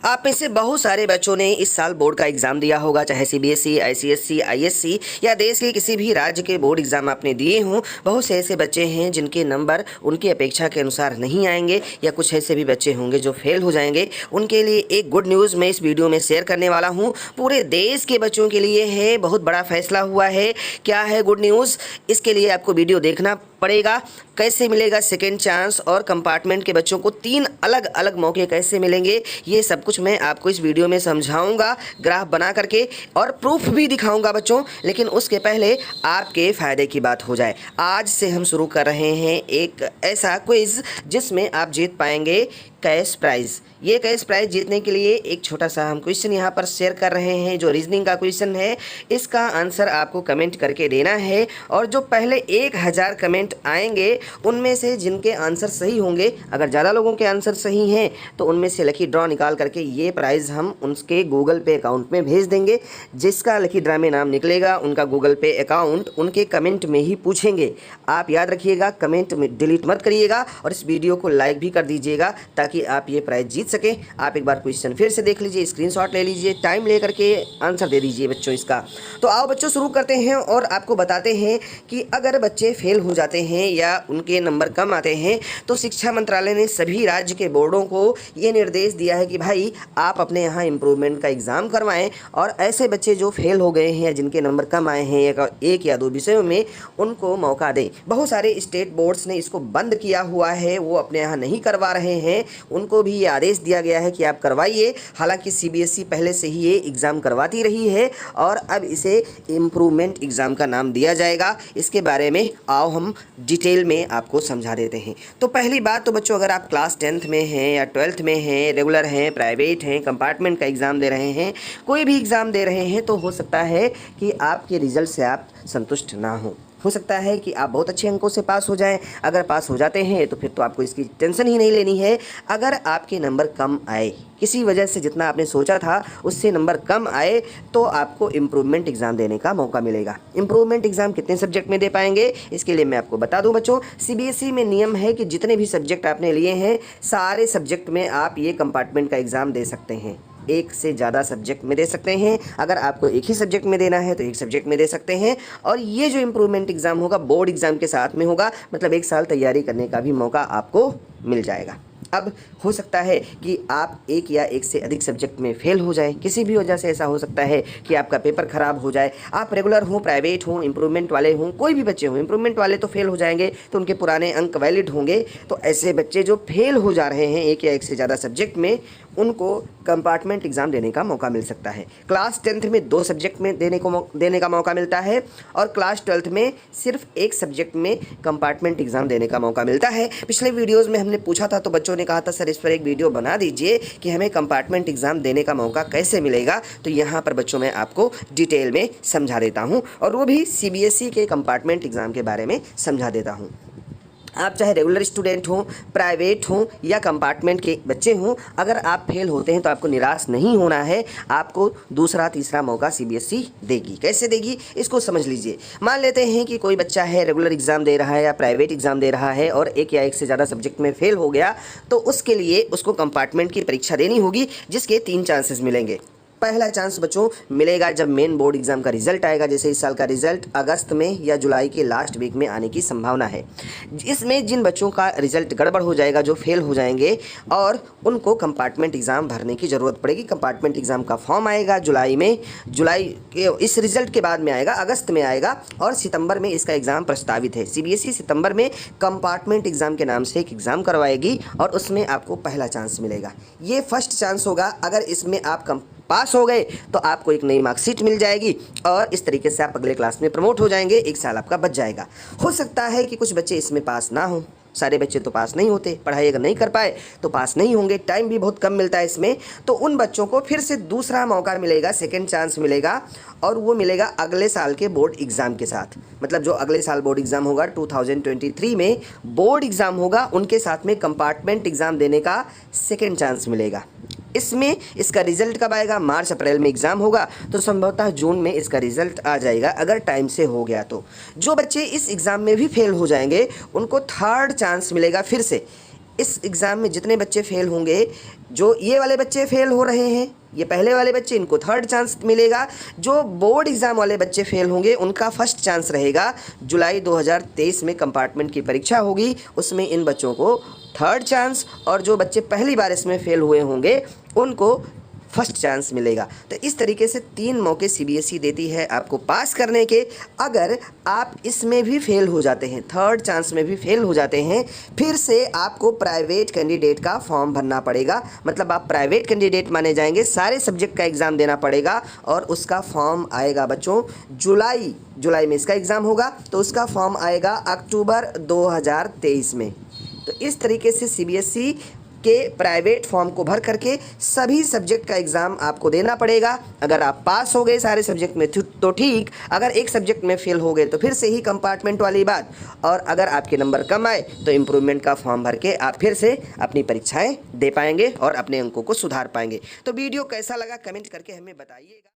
आप में से बहुत सारे बच्चों ने इस साल बोर्ड का एग्ज़ाम दिया होगा, चाहे सीबीएसई, आईसीएसई, आईएससी या देश के किसी भी राज्य के बोर्ड एग्ज़ाम आपने दिए हों। बहुत से ऐसे बच्चे हैं जिनके नंबर उनकी अपेक्षा के अनुसार नहीं आएंगे, या कुछ ऐसे भी बच्चे होंगे जो फेल हो जाएंगे। उनके लिए एक गुड न्यूज़ मैं इस वीडियो में शेयर करने वाला हूँ। पूरे देश के बच्चों के लिए है, बहुत बड़ा फैसला हुआ है। क्या है गुड न्यूज़? इसके लिए आपको वीडियो देखना पड़ेगा। कैसे मिलेगा सेकेंड चांस, और कंपार्टमेंट के बच्चों को 3 अलग अलग मौके कैसे मिलेंगे, ये सब कुछ मैं आपको इस वीडियो में समझाऊंगा, ग्राफ बना करके, और प्रूफ भी दिखाऊंगा बच्चों। लेकिन उसके पहले आपके फ़ायदे की बात हो जाए। आज से हम शुरू कर रहे हैं एक ऐसा क्विज़ जिसमें आप जीत पाएंगे कैश प्राइज़। ये कैश प्राइज़ जीतने के लिए एक छोटा सा हम क्वेश्चन यहाँ पर शेयर कर रहे हैं, जो रीजनिंग का क्वेश्चन है। इसका आंसर आपको कमेंट करके देना है, और जो पहले 1000 कमेंट आएंगे उनमें से जिनके आंसर सही होंगे, अगर ज़्यादा लोगों के आंसर सही हैं तो उनमें से लकी ड्रॉ निकाल करके ये प्राइज़ हम उनके गूगल पे अकाउंट में भेज देंगे। जिसका लकी ड्रा में नाम निकलेगा उनका गूगल पे अकाउंट उनके कमेंट में ही पूछेंगे। आप याद रखिएगा, कमेंट में डिलीट मत करिएगा, और इस वीडियो को लाइक भी कर दीजिएगा ताकि आप ये प्राइज़ जीत सकें। आप एक बार क्वेश्चन फिर से देख लीजिए, स्क्रीनशॉट ले लीजिए, टाइम ले करके आंसर दे दीजिए बच्चों इसका। तो आओ बच्चों शुरू करते हैं, और आपको बताते हैं कि अगर बच्चे फेल हो जाते हैं या उनके नंबर कम आते हैं तो शिक्षा मंत्रालय ने सभी राज्य के बोर्डों को ये निर्देश दिया है कि भाई आप अपने यहाँ इम्प्रूवमेंट का एग्ज़ाम करवाएं, और ऐसे बच्चे जो फेल हो गए हैं या जिनके नंबर कम आए हैं एक या 2 विषयों में, उनको मौका दें। बहुत सारे स्टेट बोर्ड्स ने इसको बंद किया हुआ है, वो अपने यहाँ नहीं करवा रहे हैं। उनको भी ये आदेश दिया गया है कि आप करवाइए। हालांकि सीबीएसई पहले से ही ये एग्ज़ाम करवाती रही है, और अब इसे इम्प्रूवमेंट एग्ज़ाम का नाम दिया जाएगा। इसके बारे में आओ हम डिटेल में आपको समझा देते हैं। तो पहली बात तो बच्चों, अगर आप क्लास 10th में हैं या 12th में हैं, रेगुलर हैं, प्राइवेट हैं, कंपार्टमेंट का एग्ज़ाम दे रहे हैं, कोई भी एग्ज़ाम दे रहे हैं, तो हो सकता है कि आपके रिज़ल्ट से आप संतुष्ट ना हो सकता है कि आप बहुत अच्छे अंकों से पास हो जाएं। अगर पास हो जाते हैं तो फिर तो आपको इसकी टेंशन ही नहीं लेनी है। अगर आपके नंबर कम आए, किसी वजह से जितना आपने सोचा था उससे नंबर कम आए, तो आपको इम्प्रूवमेंट एग्ज़ाम देने का मौका मिलेगा। इम्प्रूवमेंट एग्ज़ाम कितने सब्जेक्ट में दे पाएंगे, इसके लिए मैं आपको बता दूं बच्चों। सीबीएसई में नियम है कि जितने भी सब्जेक्ट आपने लिए हैं, सारे सब्जेक्ट में आप ये कंपार्टमेंट का एग्ज़ाम दे सकते हैं। एक से ज़्यादा सब्जेक्ट में दे सकते हैं। अगर आपको एक ही सब्जेक्ट में देना है तो एक सब्जेक्ट में दे सकते हैं। और ये जो इम्प्रूवमेंट एग्ज़ाम होगा बोर्ड एग्ज़ाम के साथ में होगा, मतलब 1 साल तैयारी करने का भी मौका आपको मिल जाएगा। अब हो सकता है कि आप एक या एक से अधिक सब्जेक्ट में फेल हो जाए, किसी भी वजह से ऐसा हो सकता है कि आपका पेपर ख़राब हो जाए। आप रेगुलर हों, प्राइवेट हों, इम्प्रूवमेंट वाले हों, कोई भी बच्चे हों, इम्प्रूवमेंट वाले तो फेल हो जाएंगे तो उनके पुराने अंक वैलिड होंगे। तो ऐसे बच्चे जो फेल हो जा रहे हैं एक या एक से ज़्यादा सब्जेक्ट में, उनको कंपार्टमेंट एग्ज़ाम देने का मौका मिल सकता है। क्लास 10th में 2 सब्जेक्ट में देने का मौका मिलता है, और क्लास 12th में सिर्फ एक सब्जेक्ट में कंपार्टमेंट एग्ज़ाम देने का मौका मिलता है। पिछले वीडियोज़ में हमने पूछा था तो बच्चों ने कहा था सर इस पर एक वीडियो बना दीजिए कि हमें कंपार्टमेंट एग्ज़ाम देने का मौका कैसे मिलेगा। तो यहाँ पर बच्चों मैं आपको डिटेल में समझा देता हूँ, और वो भी सीबीएसई के कंपार्टमेंट एग्ज़ाम के बारे में समझा देता हूँ। आप चाहे रेगुलर स्टूडेंट हों, प्राइवेट हों या कंपार्टमेंट के बच्चे हों, अगर आप फेल होते हैं तो आपको निराश नहीं होना है। आपको दूसरा तीसरा मौका सीबीएसई देगी। कैसे देगी इसको समझ लीजिए। मान लेते हैं कि कोई बच्चा है, रेगुलर एग्ज़ाम दे रहा है या प्राइवेट एग्ज़ाम दे रहा है, और एक या एक से ज़्यादा सब्जेक्ट में फेल हो गया, तो उसके लिए उसको कंपार्टमेंट की परीक्षा देनी होगी, जिसके 3 चांसेस मिलेंगे। पहला चांस बच्चों मिलेगा जब मेन बोर्ड एग्ज़ाम का रिजल्ट आएगा। जैसे इस साल का रिजल्ट अगस्त में या जुलाई के लास्ट वीक में आने की संभावना है। इसमें जिन बच्चों का रिजल्ट गड़बड़ हो जाएगा, जो फेल हो जाएंगे, और उनको कंपार्टमेंट एग्ज़ाम भरने की ज़रूरत पड़ेगी। कंपार्टमेंट एग्ज़ाम का फॉर्म आएगा जुलाई में, जुलाई के इस रिजल्ट के बाद में आएगा, अगस्त में आएगा, और सितंबर में इसका एग्ज़ाम प्रस्तावित है। सीबीएसई सितंबर में कंपार्टमेंट एग्ज़ाम के नाम से एक एग्ज़ाम करवाएगी, और उसमें आपको पहला चांस मिलेगा। ये फर्स्ट चांस होगा। अगर इसमें आप पास हो गए तो आपको एक नई मार्कशीट मिल जाएगी, और इस तरीके से आप अगले क्लास में प्रमोट हो जाएंगे। 1 साल आपका बच जाएगा। हो सकता है कि कुछ बच्चे इसमें पास ना हों, सारे बच्चे तो पास नहीं होते, पढ़ाई अगर नहीं कर पाए तो पास नहीं होंगे, टाइम भी बहुत कम मिलता है इसमें। तो उन बच्चों को फिर से दूसरा मौका मिलेगा, सेकंड चांस मिलेगा, और वो मिलेगा अगले साल के बोर्ड एग्ज़ाम के साथ। मतलब जो अगले साल बोर्ड एग्ज़ाम होगा 2023 में बोर्ड एग्ज़ाम होगा, उनके साथ में कंपार्टमेंट एग्ज़ाम देने का सेकेंड चांस मिलेगा। इसमें इसका रिजल्ट कब आएगा? मार्च अप्रैल में एग्ज़ाम होगा, तो संभवतः जून में इसका रिजल्ट आ जाएगा, अगर टाइम से हो गया तो। जो बच्चे इस एग्ज़ाम में भी फेल हो जाएंगे उनको थर्ड चांस मिलेगा फिर से। इस एग्ज़ाम में जितने बच्चे फेल होंगे, जो ये वाले बच्चे फेल हो रहे हैं, ये पहले वाले बच्चे, इनको थर्ड चांस मिलेगा। जो बोर्ड एग्ज़ाम वाले बच्चे फेल होंगे उनका फर्स्ट चांस रहेगा। जुलाई 2023 में कंपार्टमेंट की परीक्षा होगी, उसमें इन बच्चों को थर्ड चांस, और जो बच्चे पहली बार इसमें फेल हुए होंगे उनको फर्स्ट चांस मिलेगा। तो इस तरीके से 3 मौके सीबीएसई देती है आपको पास करने के। अगर आप इसमें भी फेल हो जाते हैं, थर्ड चांस में भी फेल हो जाते हैं, फिर से आपको प्राइवेट कैंडिडेट का फॉर्म भरना पड़ेगा। मतलब आप प्राइवेट कैंडिडेट माने जाएंगे, सारे सब्जेक्ट का एग्ज़ाम देना पड़ेगा और उसका फॉर्म आएगा बच्चों जुलाई में इसका एग्ज़ाम होगा, तो उसका फॉर्म आएगा अक्टूबर 2023 में। तो इस तरीके से सीबीएसई के प्राइवेट फॉर्म को भर करके सभी सब्जेक्ट का एग्ज़ाम आपको देना पड़ेगा। अगर आप पास हो गए सारे सब्जेक्ट में तो ठीक, अगर एक सब्जेक्ट में फेल हो गए तो फिर से ही कंपार्टमेंट वाली बात, और अगर आपके नंबर कम आए तो इम्प्रूवमेंट का फॉर्म भर के आप फिर से अपनी परीक्षाएं दे पाएंगे और अपने अंकों को सुधार पाएंगे। तो वीडियो कैसा लगा कमेंट करके हमें बताइएगा।